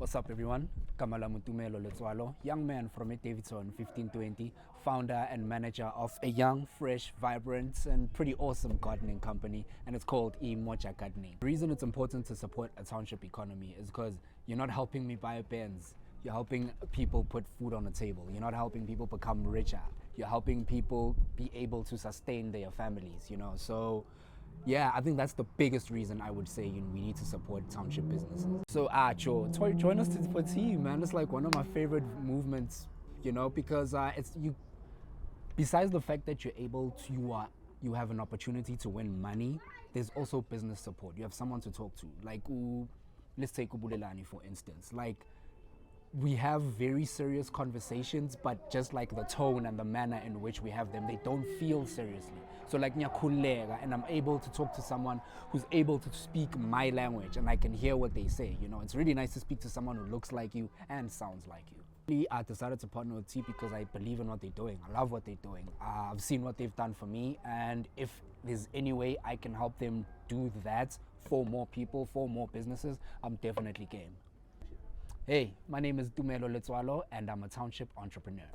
What's up, everyone? Tumelo Letsoalo, young man from Davidson 1520, founder and manager of a young, fresh, vibrant, and pretty awesome gardening company, and it's called Moja Gardening. The reason it's important to support a township economy is because you're not helping me buy pens. You're helping people put food on the table. You're not helping people become richer. You're helping people be able to sustain their families, So yeah, I think that's the biggest reason I would say we need to support township businesses. So join us for tea, man. It's like one of my favorite movements, because it's you. Besides the fact that you have an opportunity to win money, there's also business support. You have someone to talk to. Like, let's take Ubulelani for instance. Like, we have very serious conversations, but just like the tone and the manner in which we have them, they don't feel seriously. So like nyakulega, and I'm able to talk to someone who's able to speak my language and I can hear what they say. It's really nice to speak to someone who looks like you and sounds like you. I decided to partner with T because I believe in what they're doing. I love what they're doing. I've seen what they've done for me, and if there's any way I can help them do that for more people, for more businesses, I'm definitely game. Hey, my name is Tumelo Letsoalo, and I'm a township entrepreneur.